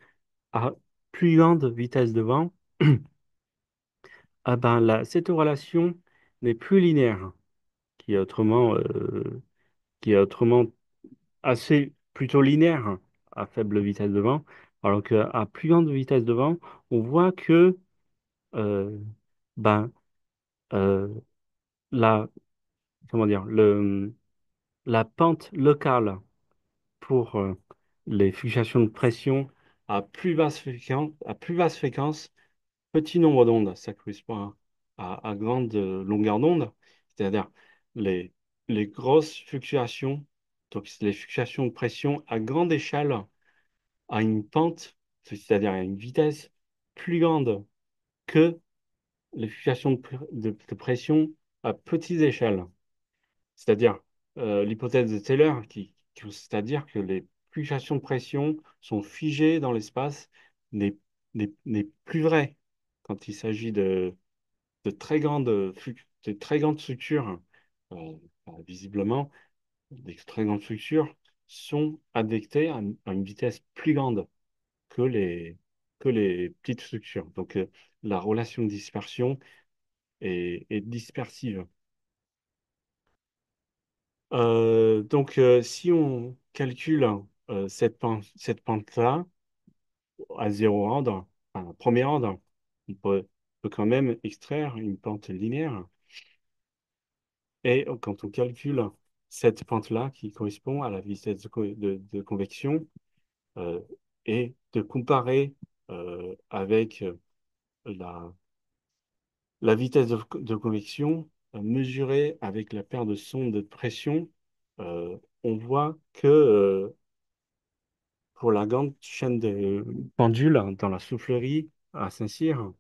à plus grande vitesse de vent, ah ben cette relation n'est plus linéaire, qui est autrement, euh, qui est autrement assez plutôt linéaire à faible vitesse de vent, alors qu'à plus grande vitesse de vent, on voit que euh, ben, euh, la, comment dire, la pente locale pour les fluctuations de pression à plus basse fréquence, petit nombre d'ondes, ça correspond à grande longueur d'onde, c'est-à-dire les, les grosses fluctuations, donc c'est les fluctuations de pression à grande échelle, à une pente, c'est-à-dire à une vitesse plus grande que les fluctuations de pression à petites échelles. C'est-à-dire l'hypothèse de Taylor, c'est-à-dire que les fluctuations de pression sont figées dans l'espace, n'est plus vrai quand il s'agit de très grandes structures. Euh, Visiblement, des très grandes structures sont advectées à une vitesse plus grande que que les petites structures. Donc, la relation de dispersion est dispersive. Donc, si on calcule cette pente-là à zéro ordre, enfin, premier ordre, peut quand même extraire une pente linéaire. Et quand on calcule cette pente-là qui correspond à la vitesse de convection, euh, et de comparer avec la, la vitesse de convection mesurée avec la paire de sondes de pression, on voit que pour la grande chaîne de pendules dans la soufflerie à Saint-Cyr,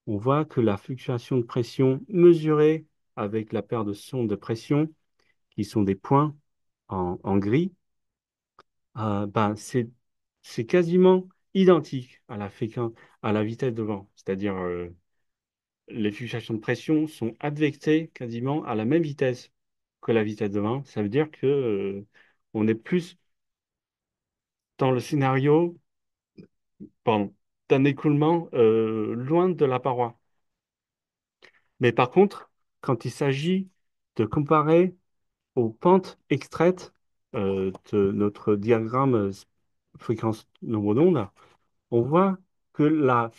on voit que la fluctuation de pression mesurée avec la paire de sondes de pression, qui sont des points en gris, ben, c'est quasiment identique à à la vitesse de vent. C'est-à-dire, les fluctuations de pression sont advectées quasiment à la même vitesse que la vitesse de vent. Ça veut dire que, on est plus dans le scénario, pardon, d'un écoulement loin de la paroi. Mais par contre, quand il s'agit de comparer aux pentes extraites de notre diagramme fréquence nombre d'ondes, on voit que la,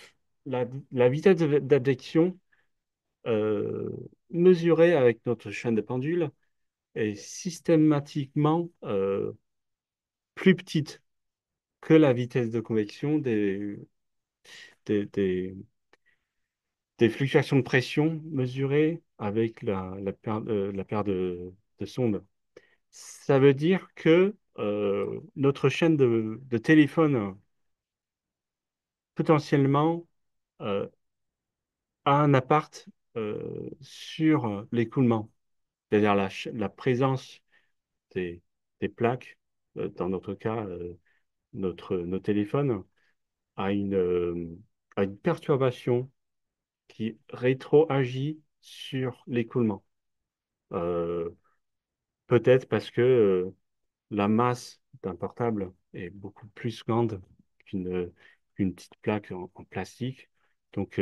la vitesse d'advection euh, mesurée avec notre chaîne de pendule est systématiquement plus petite que la vitesse de convection des, des- des fluctuations de pression mesurées avec la paire de sonde. Ça veut dire que notre chaîne de téléphone potentiellement euh, a un impact sur l'écoulement, c'est-à-dire la présence des, des plaques, dans notre cas, nos téléphones, a a une perturbation qui rétroagit sur l'écoulement. Euh, Peut-être parce que la masse d'un portable est beaucoup plus grande qu'une petite plaque en plastique. Donc,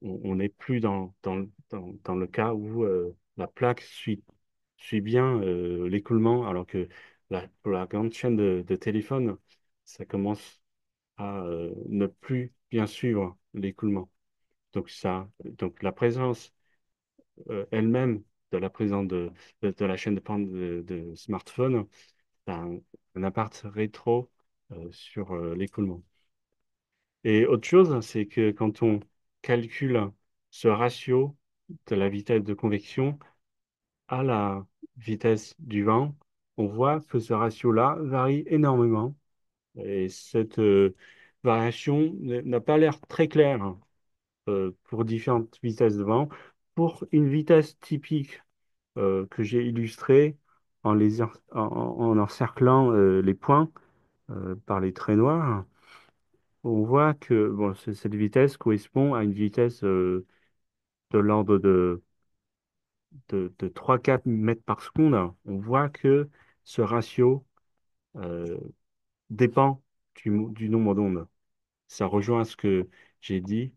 on n'est plus dans le cas où la plaque suit bien l'écoulement, alors que pour la grande chaîne de téléphone, ça commence à ne plus bien suivre l'écoulement. Donc la présence elle-même de la présence de la chaîne de smartphone a un impact rétro sur l'écoulement. Et autre chose, c'est que quand on calcule ce ratio de la vitesse de convection à la vitesse du vent, on voit que ce ratio-là varie énormément. Et cette variation n'a pas l'air très claire pour différentes vitesses de vent. Pour une vitesse typique que j'ai illustrée en encerclant les points par les traits noirs, on voit que bon, cette vitesse correspond à une vitesse de l'ordre de 3-4 mètres par seconde. On voit que ce ratio euh, dépend du nombre d'ondes. Ça rejoint ce que j'ai dit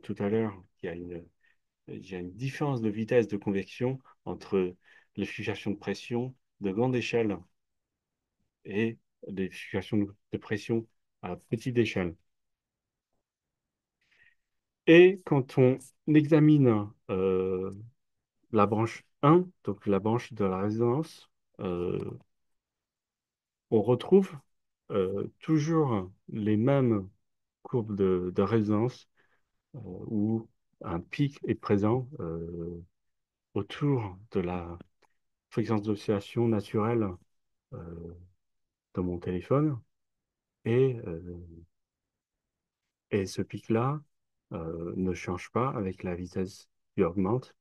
tout à l'heure, il y a une différence de vitesse de convection entre les fluctuations de pression de grande échelle et les fluctuations de pression à petite échelle. Et quand on examine la branche 1, donc la branche de la résonance, euh, on retrouve toujours les mêmes courbes de résonance où un pic est présent autour de la fréquence d'oscillation naturelle euh, de mon téléphone. Et, et ce pic-là ne change pas avec la vitesse qui augmente.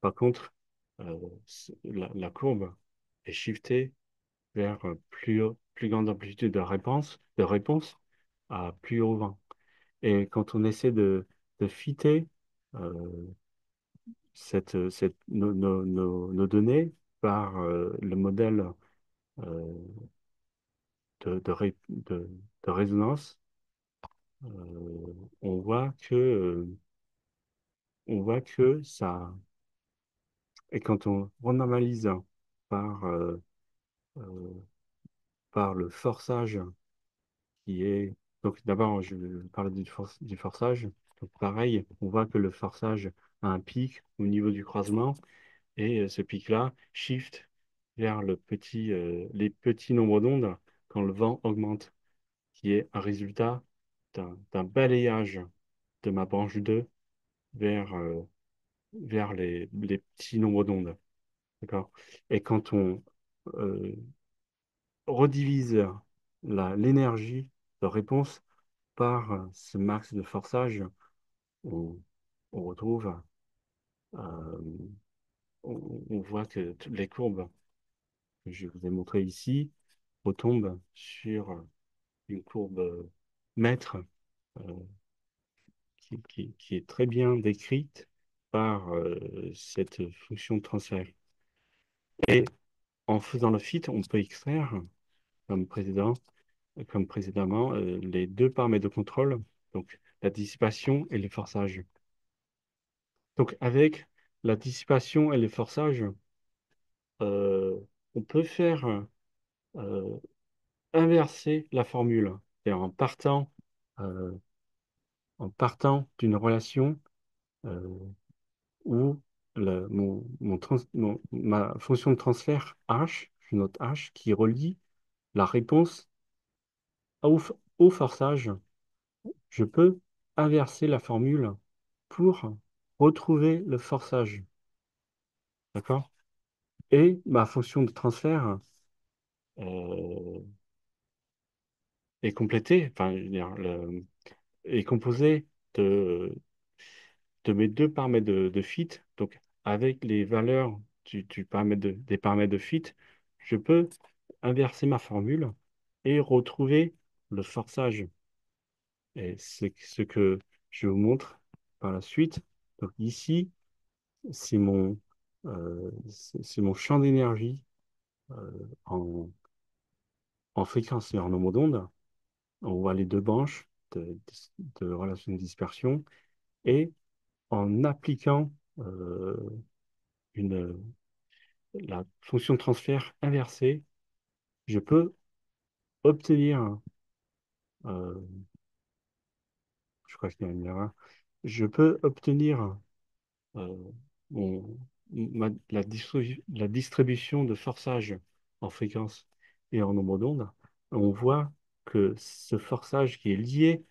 Par contre, la courbe est shiftée vers plus grande amplitude de réponse à plus haut vent. Et quand on essaie de fitter euh, nos données par le modèle euh, de résonance, on voit on voit que ça, et quand on renormalise par, euh, par le forçage qui est, donc d'abord je vais parler du forçage, donc pareil, on voit que le forçage a un pic au niveau du croisement, et ce pic-là shift vers les petits nombres d'ondes quand le vent augmente, qui est un résultat d'un balayage de ma branche 2 vers, vers les petits nombres d'ondes. D'accord? Et quand on redivise l'énergie de réponse par ce max de forçage, on, on retrouve, euh, on voit que toutes les courbes que je vous ai montrées ici retombent sur une courbe mètre euh, qui est très bien décrite par cette fonction de transfert. Et en faisant le fit, on peut extraire, comme comme précédemment, les deux paramètres de contrôle, donc la dissipation et le forçage. Donc avec la dissipation et le forçage, euh, on peut faire euh, inverser la formule, c'est-à-dire euh, en partant d'une relation euh, où ma fonction de transfert H, je note H, qui relie la réponse au forçage, je peux inverser la formule pour retrouver le forçage. D'accord? Et ma fonction de transfert euh, est complétée, enfin, je veux dire, est composée de, de mes deux paramètres de fit. Donc, avec les valeurs des paramètres de fit, je peux inverser ma formule et retrouver le forçage. Et c'est ce que je vous montre par la suite. Donc ici, c'est mon champ d'énergie euh, en, en fréquence et en nombre d'ondes. On voit les deux branches de relation de dispersion et en appliquant une, la fonction de transfert inversée, je peux obtenir, euh, je crois qu'il y a une erreur, je peux obtenir euh, mon- la distribution de forçage en fréquence et en nombre d'ondes. On voit que ce forçage qui est lié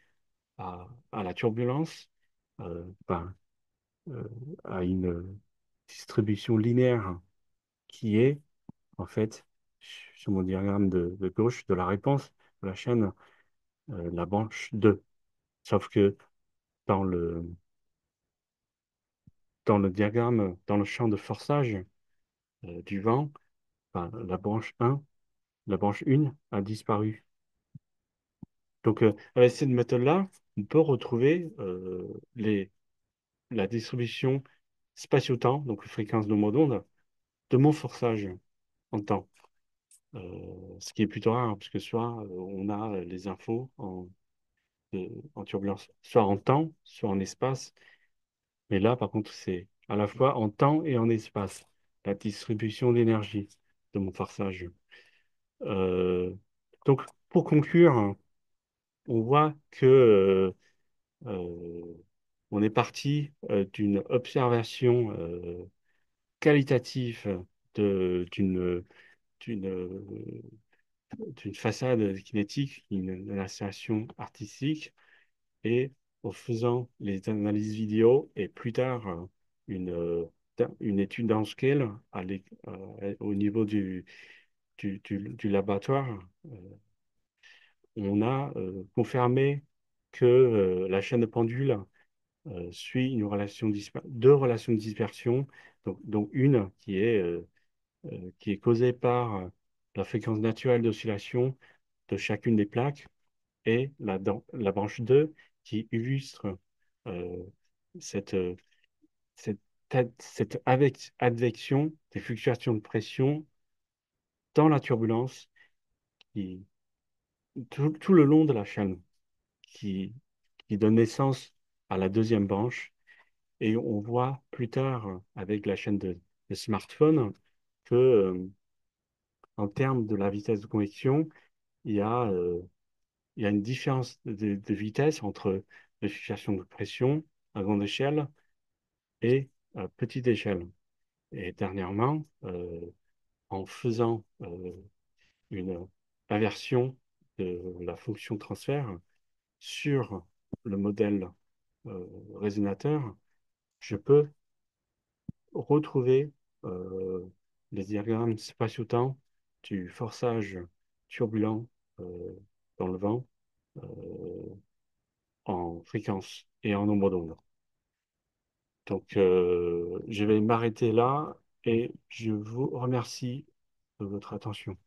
à la turbulence, ben, euh, à une distribution linéaire qui est, en fait, sur mon diagramme de gauche de la réponse de la chaîne, la branche 2. Sauf que dans dans le diagramme, dans le champ de forçage du vent, ben, la branche 1 a disparu. Donc, avec cette méthode-là, on peut retrouver la distribution spatio-temps, donc fréquence de mode d'onde, de mon forçage en temps. Ce qui est plutôt rare, hein, parce que soit on a les infos en turbulence, soit en temps, soit en espace. Mais là, par contre, c'est à la fois en temps et en espace, la distribution d'énergie de mon forçage. Euh, donc, pour conclure, hein, on voit que euh, on est parti d'une observation qualitative d'une d'une façade kinétique, une installation artistique, et en faisant les analyses vidéo et plus tard une étude downscale au niveau du laboratoire, on a confirmé que la chaîne de pendule suit deux relations de dispersion, donc une qui est causée par la fréquence naturelle d'oscillation de chacune des plaques et la branche 2 qui illustre euh, cette, euh, cette, advection des fluctuations de pression dans la turbulence qui, tout le long de la chaîne qui, qui donne naissance à la deuxième branche. Et on voit plus tard avec la chaîne de smartphone que en termes de la vitesse de convection, il y a, euh, il y a une différence de vitesse entre les fluctuations de pression à grande échelle et à petite échelle. Et dernièrement, en faisant une inversion de la fonction de transfert sur le modèle résonateur, je peux retrouver euh, les diagrammes spatio-temps du forçage turbulent euh, dans le vent euh, en fréquence et en nombre d'ondes. Donc, je vais m'arrêter là et je vous remercie de votre attention.